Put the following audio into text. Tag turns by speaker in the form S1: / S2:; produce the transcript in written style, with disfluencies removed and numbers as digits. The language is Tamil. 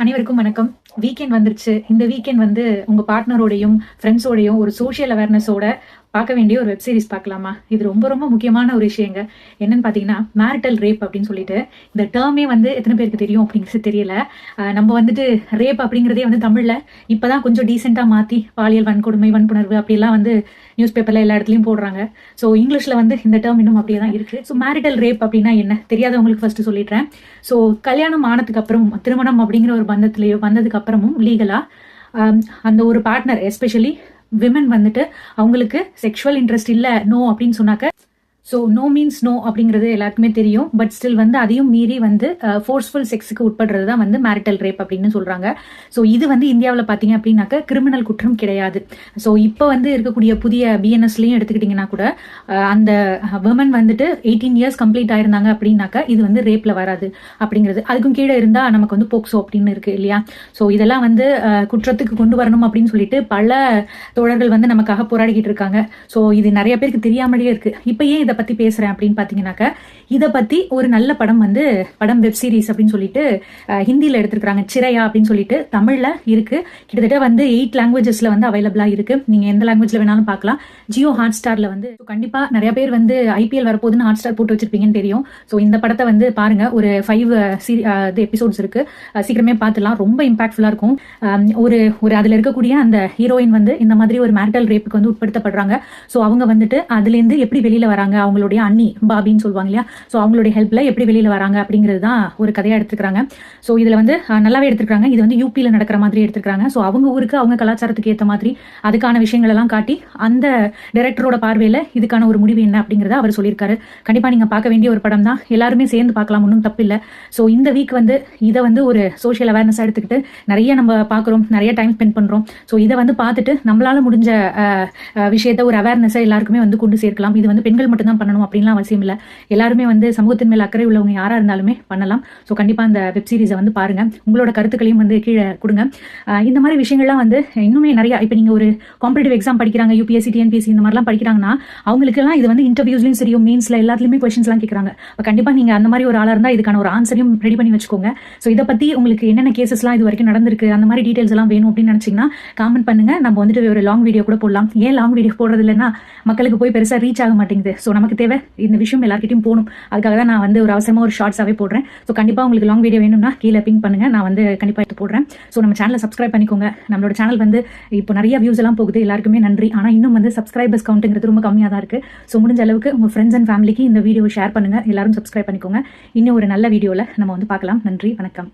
S1: அனைவருக்கும் வணக்கம். வீக்கெண்ட் வந்துருச்சு. இந்த வீக்கெண்ட் வந்து உங்க பார்ட்னரோடையும் ஃப்ரெண்ட்ஸோடையும் ஒரு சோஷியல் அவேர்னஸோட பார்க்க வேண்டிய ஒரு வெப் சீரிஸ் பார்க்கலாமா? இது ரொம்ப ரொம்ப முக்கியமான ஒரு விஷயங்க. என்னன்னு பார்த்தீங்கன்னா மேரிட்டல் ரேப் அப்படின்னு சொல்லிட்டு இந்த டேர்மே வந்து எத்தனை பேருக்கு தெரியும் அப்படிங்கிறது தெரியல. நம்ம வந்துட்டு ரேப் அப்படிங்கிறதே வந்து தமிழ்ல இப்பதான் கொஞ்சம் டீசெண்டாக மாற்றி பாலியல் வன்கொடுமை வன்புணர்வு அப்படிலாம் வந்து நியூஸ் பேப்பர்ல எல்லா இடத்துலையும் போடுறாங்க. ஸோ இங்கிலீஷ்ல வந்து இந்த டேர்ம் இன்னும் அப்படியே தான் இருக்கு. ஸோ மேரிட்டல் ரேப் அப்படின்னா என்ன தெரியாதவங்களுக்கு ஃபர்ஸ்ட் சொல்லிடுறேன். ஸோ கல்யாணம் ஆனதுக்கு அப்புறம் திருமணம் அப்படிங்கிற ஒரு பந்தத்திலேயோ வந்ததுக்கு அப்புறமும் லீகலா அந்த ஒரு பார்ட்னர் எஸ்பெஷலி விமன் வந்துட்டு அவங்களுக்கு செக்ஷுவல் இன்ட்ரெஸ்ட் இல்லை நோ அப்படின்னு சொன்னாக்க ஸோ நோ மீன்ஸ் நோ அப்படிங்கிறது எல்லாருக்குமே தெரியும். பட் ஸ்டில் வந்து அதையும் மீறி வந்து ஃபோர்ஸ்ஃபுல் செக்ஸுக்கு உட்படுறது தான் வந்து மேரிட்டல் ரேப் அப்படின்னு சொல்றாங்க. ஸோ இது வந்து இந்தியாவில் பார்த்தீங்க அப்படின்னாக்க கிரிமினல் குற்றம் கிடையாது. ஸோ இப்போ வந்து இருக்கக்கூடிய புதிய பிஎன்எஸ்லையும் எடுத்துக்கிட்டிங்கன்னா கூட அந்த விமன் வந்துட்டு 18 இயர்ஸ் கம்ப்ளீட் ஆயிருந்தாங்க அப்படின்னாக்க இது வந்து ரேப்ல வராது அப்படிங்கிறது. அதுக்கும் கீழே இருந்தால் நமக்கு வந்து போக்சோ அப்படின்னு இருக்கு இல்லையா? ஸோ இதெல்லாம் வந்து குற்றத்துக்கு கொண்டு வரணும் அப்படின்னு சொல்லிட்டு பல தோழர்கள் வந்து நமக்காக போராடிக்கிட்டு இருக்காங்க. ஸோ இது நிறைய பேருக்கு தெரியாமலே இருக்கு. இப்போ ஏன் இதை பத்தி பேசுறேன் அப்படின்னு பாத்தீங்கன்னாக்க இதை பத்தி ஒரு நல்ல படம் வெப் சீரிஸ் அப்படின்னு சொல்லிட்டு ஹிந்தியில எடுத்திருக்காங்க. சிரையா அப்படின்னு சொல்லிட்டு தமிழ்ல இருக்கு. கிட்டத்தட்ட வந்து 8 லாங்குவேஜஸ்ல வந்து அவைலபிளா இருக்கு. நீங்க எந்த லாங்குவேஜ்ல வேணாலும் பார்க்கலாம். ஜியோ ஹாட் ஸ்டார்ல வந்து கண்டிப்பா நிறைய பேர் வந்து ஐபிஎல் வரப்போகுதுன்னு ஹாட் ஸ்டார் போட்டு வச்சிருப்பீங்கன்னு தெரியும். ஸோ இந்த படத்தை வந்து பாருங்க. ஒரு 5 எபிசோட்ஸ் இருக்கு. சீக்கிரமே பார்த்துலாம். ரொம்ப இம்பாக்ட்ஃபுல்லா இருக்கும். ஒரு அதுல இருக்கக்கூடிய அந்த ஹீரோயின் வந்து இந்த மாதிரி ஒரு மேரிட்டல் ரேப்புக்கு வந்து உட்படுத்தப்படுறாங்க. ஸோ அவங்க வந்துட்டு அதுல இருந்து எப்படி வெளியில வராங்க, அவங்களுடைய அண்ணி பாபின்னு சொல்லுவாங்க இல்லையா? ஸோ அவங்களுடைய ஹெல்ப்ல எப்படி வெளியில வராங்க அப்படிங்கிறது தான் ஒரு கதையா எடுத்துக்கிறாங்க. ஸோ இதுல வந்து நல்லாவே எடுத்துக்கிறாங்க. இது வந்து யூபியில நடக்கிற மாதிரி எடுத்துக்கிறாங்க. ஸோ அவங்க ஊருக்கு அவங்க கலாச்சாரத்துக்கு ஏற்ற மாதிரி அதுக்கான விஷயங்கள் எல்லாம் காட்டி அந்த டைரக்டரோட பார்வையில இதுக்கான ஒரு முடிவு என்ன அப்படிங்கறத அவர் சொல்லியிருக்காரு. கண்டிப்பா நீங்க பார்க்க வேண்டிய ஒரு படம் தான். எல்லாருமே சேர்ந்து பார்க்கலாம், ஒன்றும் தப்பு இல்லை. ஸோ இந்த வீக் வந்து இதை வந்து ஒரு சோஷியல் அவேர்னஸ் எடுத்துக்கிட்டு நிறைய நம்ம பார்க்குறோம், நிறைய டைம் ஸ்பெண்ட் பண்றோம். ஸோ இதை வந்து பார்த்துட்டு நம்மளால முடிஞ்ச விஷயத்த ஒரு அவேர்னஸை எல்லாருக்குமே வந்து கொண்டு சேர்க்கலாம். இது வந்து பெண்கள் மட்டும் தான் பண்ணணும் அப்படின்லாம் அவசியம் இல்லை. எல்லாருமே வந்து சமூகத்தின் மேல் அக்கறை உள்ளவங்க யாரா இருந்தாலுமே பண்ணலாம். ஸோ கண்டிப்பா அந்த வெப் சீரிஸை வந்து பாருங்க. உங்களோட கருத்துக்களையும் வந்து கீழே கொடுங்க. இந்த மாதிரி விஷயங்கள்லாம் வந்து இன்னுமே நிறைய இப்போ நீங்க ஒரு காம்படிட்டிவ் எக்ஸாம் படிக்கிறாங்க, யூபிஎஸ்சி டிஎன்பிஎஸ்சி இந்த மாதிரிலாம் படிக்கிறாங்கன்னா அவங்களுக்குலாம் இது வந்து இன்டர்வியூஸ்லையும் சரி மெயின்ஸ்ல எல்லாத்துலயுமே கொஸ்டின்ஸ்லாம் கேட்கறாங்க. கண்டிப்பா நீங்க அந்த மாதிரி ஒரு ஆளா இருந்தா இதுக்கான ஒரு ஆன்சரையும் ரெடி பண்ணி வச்சுக்கோங்க. ஸோ இதை பத்தி உங்களுக்கு என்னென்ன கேசஸ்லாம் இது வரைக்கும் நடந்திருக்கு, அந்த மாதிரி டீடைல்ஸ் எல்லாம் வேணும் அப்படின்னு நினைச்சீங்கன்னா காமெண்ட் பண்ணுங்க. நம்ம வந்துட்டு ஒரு லாங் வீடியோ கூட போடலாம். ஏன் லாங் வீடியோ போடுறது இல்லைன்னா மக்களுக்கு போய் பெருசா ரீச் ஆக மாட்டேங்குது. ஸோ நமக்கு தேவை இந்த விஷயம் எல்லார்கிட்டையும் போகணும். அதுக்காக தான் நான் வந்து ஒரு அவசரமா ஒரு ஷார்ட்ஸாவே போடுறேன். ஸோ கண்டிப்பா உங்களுக்கு லாங் வீடியோ வேணும்னா கீழே பிங்க் பண்ணுங்க. நான் வந்து கண்டிப்பா எடுத்து போடுறேன். ஸோ நம்ம சேனலை சப்ஸ்கிரைப் பண்ணிக்கோங்க. நம்மளோட சேனல் வந்து இப்போ நிறைய வியூஸ் எல்லாம் போகுது. எல்லாருக்குமே நன்றி. ஆனா இன்னும் வந்து சப்ஸ்கிரைபர்ஸ் கவுண்ட்ங்கிறது ரொம்ப கம்மியா தான் இருக்கு. ஸோ முடிஞ்ச அளவுக்கு உங்க ஃப்ரெண்ட்ஸ் அண்ட் ஃபேமிலிக்கு இந்த வீடியோ ஷேர் பண்ணுங்க. எல்லாரும் சப்ஸ்கிரைப் பண்ணிக்கோங்க. இன்னும் ஒரு நல்ல வீடியோல நம்ம வந்து பார்க்கலாம். நன்றி, வணக்கம்.